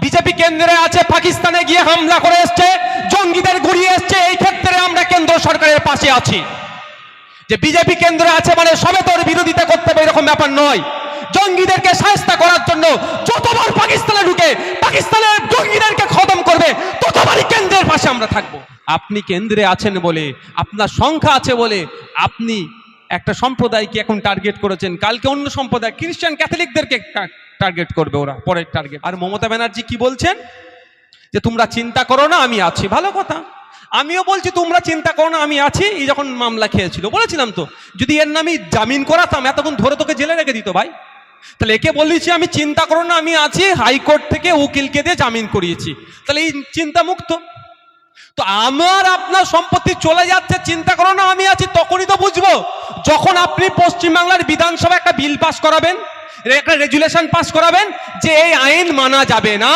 BJP কেন্দ্রে আছে, পাকিস্তানে গিয়ে হামলা করে এসছে, জঙ্গিদের গুড়িয়ে এসছে। এই ক্ষেত্রে আমরা কেন্দ্র সরকারের পাশে আছি। যে বিজেপি কেন্দ্রে আছে মানে সবেতর বিরোধিতা করতে হবে এরকম ব্যাপার নয়। জঙ্গিদেরকে শায়েস্তা করার জন্য যতবার পাকিস্তানে ঢুকে পাকিস্তানের জঙ্গিদেরকে খতম করবে ততবারই কেন্দ্রের পাশে আমরা থাকবো। আপনি কেন্দ্রে আছেন বলে, আপনার সংখ্যা আছে বলে আপনি একটা সম্প্রদায়কে এখন টার্গেট করেছেন, কালকে অন্য সম্প্রদায় খ্রিস্টান ক্যাথলিকদেরকে টার্গেট করবে ওরা, পরের টার্গেট। আর মমতা ব্যানার্জি কি বলছেন যে তোমরা চিন্তা করো না আমি আছি। ভালো কথা, আমিও বলছি তোমরা চিন্তা করো না আমি আছি। এই যখন মামলা খেয়েছিল বলেছিলাম তো, যদি এর নামে জামিন করাতাম এতক্ষণ ধরে তোকে জেলে রেখে দিত ভাই। তাহলে একে বলেছি আমি চিন্তা করো না আমি আছি, হাইকোর্ট থেকে উকিলকে দিয়ে জামিন করিয়েছি, তাহলে এই চিন্তা মুক্ত। তো আমার আপনার সম্পত্তি চলে যাচ্ছে, চিন্তা করো না আমি আছি, তখনই তো বুঝবো যখন আপনি পশ্চিমবাংলার বিধানসভা একটা বিল পাস করাবেন, একটা রেজুলেশন পাস করাবেন যে এই আইন মানা যাবে না,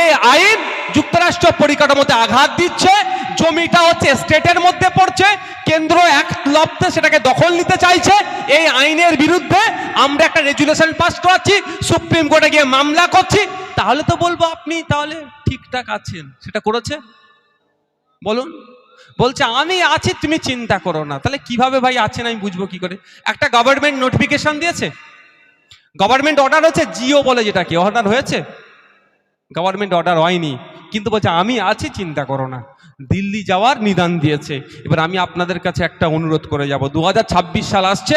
এই আইন যুক্তরাষ্ট্র পরিকাঠামোতে আঘাত দিচ্ছে, জমিটা হচ্ছে স্টেটের মধ্যে পড়ছে, কেন্দ্র এক লপ্তে সেটাকে দখল নিতে চাইছে, এই আইনের বিরুদ্ধে আমরা একটা রেজুলেশন পাস করাচ্ছি, সুপ্রিম কোর্টে গিয়ে মামলা করছি, তাহলে তো বলবো আপনি তাহলে ঠিকঠাক আছেন। সেটা করেছে? বলুন। বলছে আমি আছি তুমি চিন্তা করো না। তাহলে কিভাবে ভাই আছেন আমি বুঝবো কি করে? একটা গভর্নমেন্ট নোটিফিকেশন দিয়েছে, গভর্নমেন্ট অর্ডার হচ্ছে, জিও বলে যেটাকে, অর্ডার হয়েছে, গভর্নমেন্ট অর্ডার হয়নি, কিন্তু বলছে আমি আছি চিন্তা করো না। দিল্লি যাওয়ার নিদান দিয়েছে। এবার আমি আপনাদের কাছে একটা অনুরোধ করে যাব, 2026 সাল আসছে,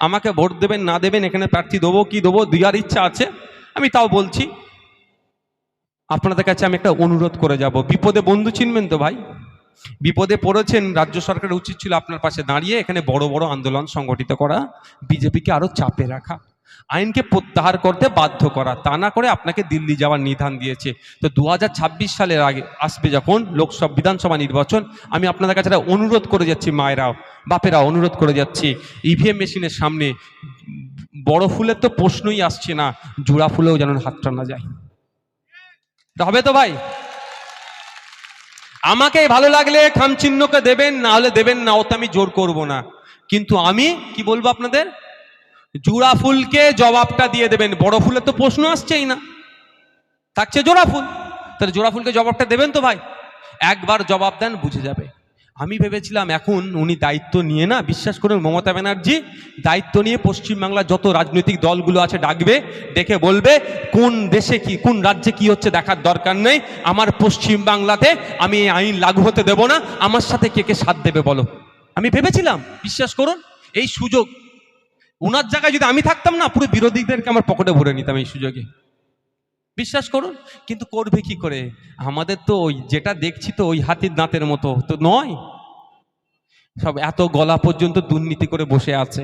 আমাকে ভোট দেবেন না দেবেন, এখানে প্রার্থী দেবো কি দেবো দেওয়ার ইচ্ছা আছে, আমি তাও বলছি আপনাদের কাছে আমি একটা অনুরোধ করে যাব, বিপদে বন্ধু চিনবেন তো ভাই, বিপদে পড়েছেন, রাজ্য সরকারের উচিত ছিল আপনার পাশে দাঁড়িয়ে এখানে বড় বড় আন্দোলন সংগঠিত করা, বিজেপিকে আরো চাপে রাখা, আইনকে প্রত্যাহার করতে বাধ্য করা, তা না করে আপনাকে দিল্লি যাওয়ার নিধান দিয়েছে। তো 2026 সালের আগে আসবে যখন লোকসভা বিধানসভা নির্বাচন, আমি আপনাদের কাছে একটা অনুরোধ করে যাচ্ছি, মায়েরাও বাপেরা অনুরোধ করে যাচ্ছি, ইভিএম মেশিনের সামনে বড় ফুলের তো প্রশ্নই আসছে না, জোড়া ফুলেও যেন হাত টানা যায়। হবে তো ভাই? আমাকে ভালো লাগলে খামচিহ্নকে দেবেন, না হলে দেবেন না, ওতে আমি জোর করব না, কিন্তু আমি কি বলবো আপনাদের, জোড়া ফুলকে জবাবটা দিয়ে দেবেন। বড় ফুলের তো প্রশ্ন আসছেই না, থাকছে জোড়া ফুল, তাহলে জোড়া ফুলকে জবাবটা দেবেন তো ভাই। একবার জবাব দেন বুঝে যাবে। আমি ভেবেছিলাম এখন উনি দায়িত্ব নিয়ে, না বিশ্বাস করুন মমতা ব্যানার্জি দায়িত্ব নিয়ে পশ্চিমবাংলার যত রাজনৈতিক দলগুলো আছে ডাকবে, ডেকে বলবে কোন দেশে কি কোন রাজ্যে কি হচ্ছে দেখার দরকার নেই, আমার পশ্চিমবাংলাতে আমি এই আইন লাগু হতে দেব না, আমার সাথে কে কে সাথ দেবে বলো। আমি ভেবেছিলাম, বিশ্বাস করুন এই সুযোগ উনার জায়গায় যদি আমি থাকতাম না, পুরো বিরোধীদেরকে আমার পকেটে ভরে নিতাম এই সুযোগে, বিশ্বাস করুন। কিন্তু করবে কি করে, আমাদের তো ওই যেটা দেখছি তো ওই হাতির দাঁতের মতো তো নয়, সব এত গলা পর্যন্ত দুর্নীতি করে বসে আছে,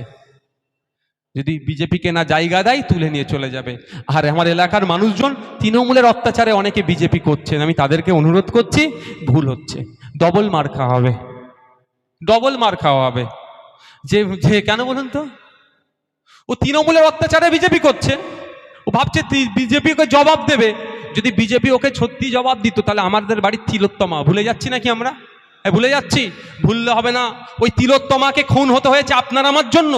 যদি বিজেপিকে না জায়গা দেয় তুলে নিয়ে চলে যাবে। আর আমার এলাকার মানুষজন তৃণমূলের অত্যাচারে অনেকে বিজেপি করছেন, আমি তাদেরকে অনুরোধ করছি, ভুল হচ্ছে, ডবল মার খাওয়া হবে, ডবল মার খাওয়া হবে। যে যে কেন বলুন তো, ও তৃণমূলের অত্যাচারে বিজেপি করছে, ও ভাবছে বিজেপিকে জবাব দেবে, যদি বিজেপি ওকে সত্যি জবাব দিত তাহলে আমাদের বাড়ির তিলোত্তমা ভুলে যাচ্ছি নাকি আমরা, ভুলে যাচ্ছি, ভুললে হবে না। ওই তিলোত্তমাকে খুন হতে হয়েছে আপনার আমার জন্য,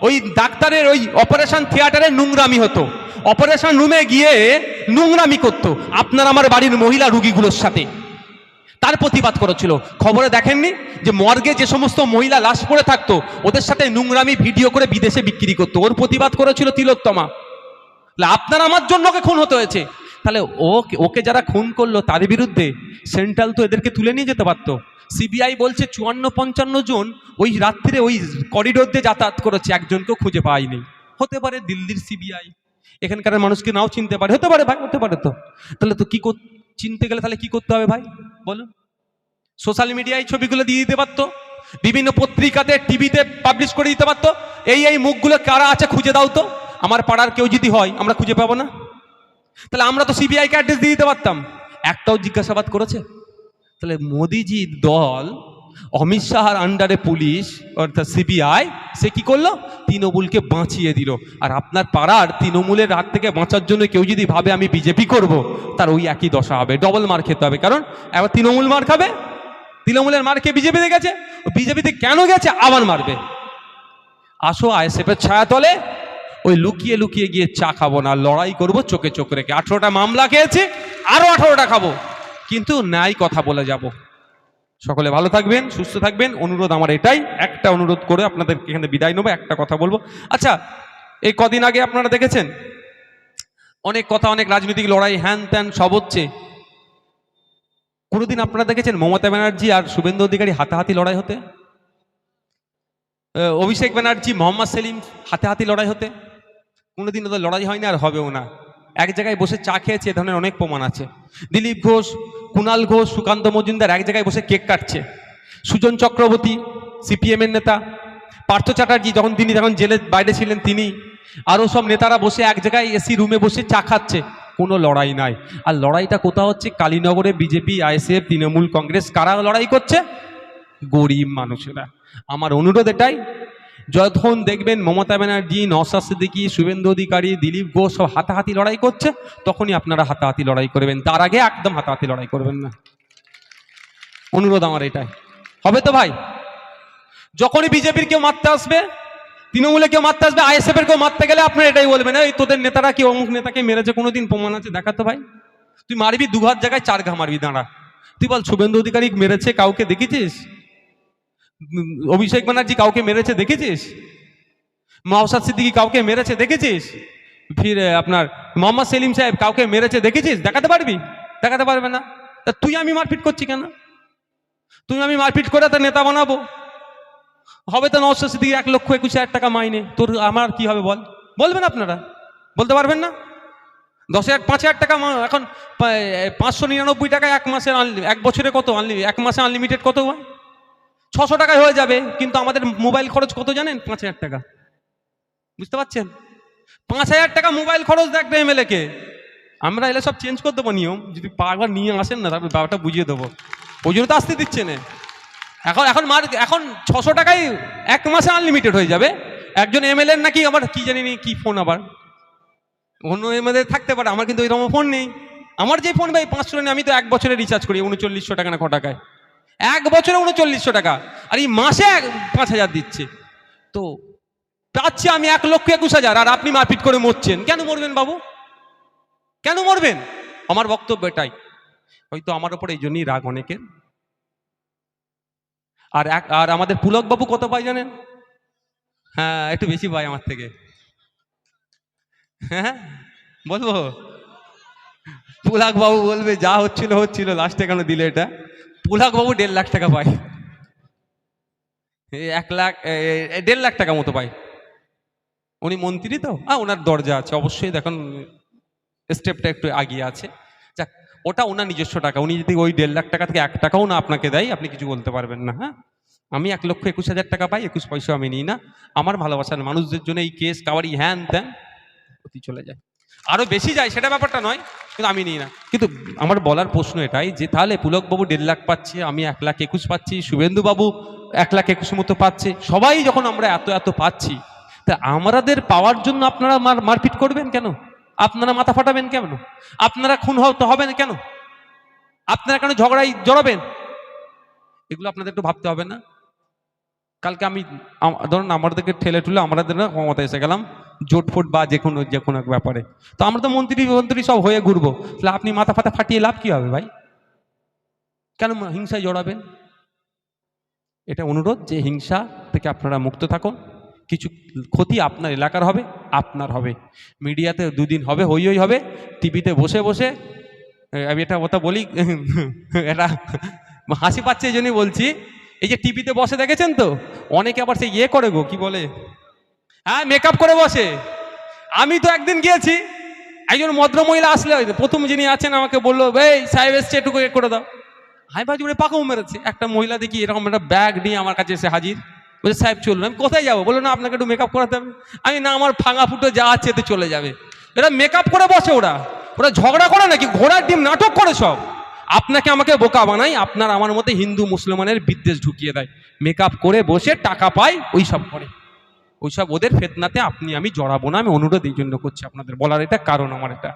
ওই ডাক্তারের ওই অপারেশন থিয়েটারে নোংরামি হতো, অপারেশন রুমে গিয়ে নোংরামি করতো আপনার আমার বাড়ির মহিলা রুগীগুলোর সাথে, তার প্রতিবাদ করেছিল। খবরে দেখেননি যে মর্গে যে সমস্ত মহিলা লাশ পড়ে থাকতো ওদের সাথে নোংরামি ভিডিও করে বিদেশে বিক্রি করতো, ওর প্রতিবাদ করেছিল তিলোত্তমা। আপনার আমার জন্য ওকে খুন হতে হয়েছে, তাহলে ওকে যারা খুন করলো তার বিরুদ্ধে সেন্ট্রাল তো এদেরকে তুলে নিয়ে যেতে পারতো। সিবিআই বলছে 54-55 জন ওই রাত্রে ওই করিডোর দিয়ে যাতায়াত করেছে, একজনকেও খুঁজে পায়নি। হতে পারে দিল্লির সিবিআই এখানকার মানুষকে নাও চিনতে পারে, হতে পারে ভাই, হতে পারে। তো তাহলে তো কি চিনতে গেলে তাহলে কি করতে হবে ভাই বলুন? সোশ্যাল মিডিয়ায় ছবিগুলো দিয়ে দিতে পারতো, বিভিন্ন পত্রিকাতে টিভিতে পাবলিশ করে দিতে পারতো, এই মুখগুলো কারা আছে খুঁজে দাও তো, আমার পাড়ার কেউ যদি হয় আমরা খুঁজে পাবো না, তাহলে আমরা তো সিবিআইকে অ্যাড্রেস দিয়ে দিতে পারতাম, একটাও জিজ্ঞাসাবাদ করেছে। তাহলে মোদিজির দল, অমিত শাহর আন্ডারে পুলিশ অর্থাৎ সিবিআই, সে কি করলো, তৃণমূলকে বাঁচিয়ে দিল। আর আপনার পাড়ার তৃণমূলের হাত থেকে বাঁচার জন্য কেউ যদি ভাবে আমি বিজেপি করব, তার ওই একই দশা হবে, ডবল মার খেতে হবে। কারণ এবার তৃণমূল মার খাবে, তৃণমূলের মার খেয়ে বিজেপিতে গেছে, বিজেপিতে কেন গেছে আবার মারবে। আসো আইএসএফের ছায়া তলে ওই লুকিয়ে লুকিয়ে গিয়ে চা খাবো না, লড়াই করব চোখে চোখ রেখে। 18টা মামলা খেয়েছে, আরো 18টা খাবো, কিন্তু ন্যায় কথা বলে যাব। সকলে ভালো থাকবেন, সুস্থ থাকবেন। অনুরোধ আমার এটাই, একটা অনুরোধ করে আপনাদের এখানে বিদায় নেবো, একটা কথা বলবো। আচ্ছা, এই কদিন আগে আপনারা দেখেছেন অনেক কথা, অনেক রাজনৈতিক লড়াই, হ্যান ত্যান সব হচ্ছে। কোনোদিন আপনারা দেখেছেন মমতা ব্যানার্জি আর শুভেন্দু অধিকারী হাতাহাতি লড়াই হতে? অভিষেক ব্যানার্জি মোহাম্মদ সেলিম হাতাহাতি লড়াই হতে? কোনোদিন ওদের লড়াই হয়নি, আর হবেও না। এক জায়গায় বসে চা খেয়েছে, এ ধরনের অনেক প্রমাণ আছে। দিলীপ ঘোষ, কুণাল ঘোষ, সুকান্ত মজুমদার এক জায়গায় বসে কেক কাটছে। সুজন চক্রবর্তী সিপিএমের নেতা, পার্থ চ্যাটার্জি যখন জেলের বাইরে ছিলেন তিনি, আরও সব নেতারা বসে এক জায়গায় এসি রুমে বসে চা খাচ্ছে। কোনো লড়াই নাই। আর লড়াইটা কোথাও হচ্ছে? কালীনগরে বিজেপি, আইএসএফ, তৃণমূল কংগ্রেস, কারা লড়াই করছে? গরিব মানুষেরা। আমার অনুরোধ এটাই, যখন দেখবেন মমতা ব্যানার্জি, নওশাদ সিদ্দিকী, শুভেন্দু অধিকারী, দিলীপ ঘোষ সব হাতাহাতি লড়াই করছে, তখনই আপনারা হাতাহাতি লড়াই করবেন, তার আগে একদম হাতাহাতি লড়াই করবেন না। অনুরোধ আমার এটাই। হবে তো ভাই? যখনই বিজেপির কেউ মারতে আসবে, তৃণমূলে কেউ মারতে আসবে, আইএসএফ এর কেউ মারতে গেলে আপনারা এটাই বলবেন, এই তোদের নেতারা কি অমুক নেতাকে মেরেছে, কোনোদিন প্রমাণ আছে দেখাতো ভাই। তুই মারবি 2 হাত জায়গায় 4 ঘা মারবি, দাঁড়া। তুই বল শুভেন্দু অধিকারী মেরেছে কাউকে দেখেছিস? অভিষেক ব্যানার্জি কাউকে মেরেছে দেখেছিস? নওশাদ সিদ্দিকী কাউকে মেরেছে দেখেছিস? ফির আপনার মোহাম্মদ সেলিম সাহেব কাউকে মেরেছে দেখেছিস? দেখাতে পারবি? দেখাতে পারবে না। তা তুই আমি মারপিট করছি কেন? তুই আমি মারপিট করে তার নেতা বানাবো? হবে তো নওশাদ সিদ্দিকী 1,21,000 টাকা মাইনে, তোর আমার কি হবে বল? বলবেন আপনারা? বলতে পারবেন না? 5,000 টাকা এখন 599 টাকায় এক মাসে, এক বছরে কত এক মাসে আনলিমিটেড কত হয়? 600 টাকায় হয়ে যাবে। কিন্তু আমাদের মোবাইল খরচ কত জানেন? 5,000 টাকা। বুঝতে পারছেন? 5,000 টাকা মোবাইল খরচ দেখবে এমএলএ কে। আমরা এলে সব চেঞ্জ করে দেবো নিয়ম, যদি পারবার নিয়ে আসেন না তারপর ব্যাপারটা বুঝিয়ে দেবো। ওই জন্য তো আসতে দিচ্ছে না। এখন 600 টাকায় এক মাসে আনলিমিটেড হয়ে যাবে। একজন এমএলএ নাকি আবার কি জানি কি ফোন, আবার অন্য এমএলএ থাকতে পারে, আমার কিন্তু ওইরকম ফোন নেই। আমার যে ফোন ভাই 500 নেই, আমি তো এক বছরে রিচার্জ করি 3900 টাকা না ক টাকায়, এক বছরে 3900 টাকা, আর এই মাসে 5,000 দিচ্ছে। তো পাচ্ছি আমি 1,21,000, আর আপনি মারপিট করে মরছেন। কেন মরবেন বাবু? কেন মরবেন? আমার বক্তব্য এটাই। হয়তো আমার ওপর এই জন্যই রাগ অনেকের। আর আমাদের পুলক বাবু কত পাই জানেন? হ্যাঁ, একটু বেশি পাই আমার থেকে। হ্যাঁ বলবো? পুলক বাবু বলবে যা হচ্ছিল লাস্টে কেন দিলে এটা। পুলক বাবু 1.5 লাখ টাকা পায়। 1,00,000 1.5 লাখ টাকা মতো পায়। উনি মন্ত্রী তো, ওনার দরজা আছে অবশ্যই, দেখুন স্টেপটা একটু আগিয়ে আছে। যাক, ওটা ওনার নিজস্ব টাকা। উনি যদি ওই 1.5 লাখ টাকা থেকে 1 টাকাও না আপনাকে দেয়, আপনি কিছু বলতে পারবেন না। হ্যাঁ, আমি 1,21,000 টাকা পাই, 21 পয়সা আমি নিই না। আমার ভালোবাসার মানুষদের জন্য এই কেস কাবারি হ্যান ত্যান অতি চলে যায়, আরো বেশি যায়, সেটা ব্যাপারটা নয়, কিন্তু আমি নিই না। কিন্তু আমার বলার প্রশ্ন এটাই যে তাহলে পুলকবাবু 1.5 লাখ পাচ্ছে, আমি 1,21,000 পাচ্ছি, শুভেন্দু বাবু 1,21,000 মতো পাচ্ছে, সবাই যখন আমরা এত পাচ্ছি, তা আমাদের পাওয়ার জন্য আপনারা মারপিট করবেন কেন? আপনারা মাথা ফাটাবেন কেন? আপনারা খুন হবেন কেন? আপনারা কেন ঝগড়ায় জড়াবেন? এগুলো আপনাদের একটু ভাবতে হবে না? কালকে আমি ধরুন আমাদেরকে ঠেলে ঠুলে আমাদের ক্ষমতা এসে গেলাম, জোটফোট বা যে কোনো এক ব্যাপারে, তো আমরা তো মন্ত্রী সব হয়ে ঘুরবো, তাহলে আপনি মাথা ফাতা ফাটিয়ে লাভ কি হবে ভাই? কেন হিংসায় জড়াবেন? এটা অনুরোধ যে হিংসা থেকে আপনারা মুক্ত থাকুন। কিছু ক্ষতি আপনার এলাকার হবে, আপনার হবে, মিডিয়াতে 2 দিন হবে, হই হবে, টিভিতে বসে বসে। আমি এটা কথা বলি, এটা হাসি পাচ্ছে এই জন্যই বলছি। এই যে টিভিতে বসে দেখেছেন তো, অনেকে আবার সে করে গো, কি বলে, হ্যাঁ মেকআপ করে বসে। আমি তো একদিন গিয়েছি, একজন ভদ্রমহিলা আসলে, প্রথম যিনি আছেন আমাকে বললো, এই সাহেব এসছে একটু করে দাও। হাই ভাই জুড়ে পাকাও মেরেছে। একটা মহিলা দেখি এরকম একটা ব্যাগ নিয়ে আমার কাছে এসে হাজির, বলছে সাহেব চলুন। আমি কোথায় যাবো? বললো না আপনাকে একটু মেকআপ করাতে হবে। আমি না, আমার ফাঙা ফুটো যা আছে এতে চলে যাবে। এরা মেকআপ করে বসে, ওরা ঝগড়া করে নাকি ঘোড়ার ডিম নাটক করে সব। আপনাকে আমাকে বোকা বানাই, আপনার আমার মধ্যে হিন্দু মুসলমানের বিদ্বেষ ঢুকিয়ে দেয়, মেকআপ করে বসে টাকা পায়, ওইসব করে, ওইসব ওদের ফেতনাতে আপনি আমি জড়াবো না। আমি অনুরোধ এই জন্য করছি আপনাদের বলার, এটা কারণ আমার এটা,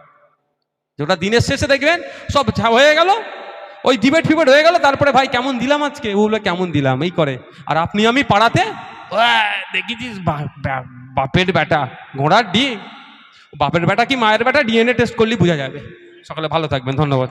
যেটা দিনের শেষে দেখবেন সব হয়ে গেল, ওই ডিবেট ফিবেট হয়ে গেল, তারপরে ভাই কেমন দিলাম আজকে, ওগুলো কেমন দিলাম এই করে। আর আপনি আমি পাড়াতে দেখেছিস বাপের বেটা ঘোড়ার ডিম, বাপের বেটা কি মায়ের বেটা ডিএনএ টেস্ট করলে বোঝা যাবে, সকলে ভালো থাকবেন, ধন্যবাদ।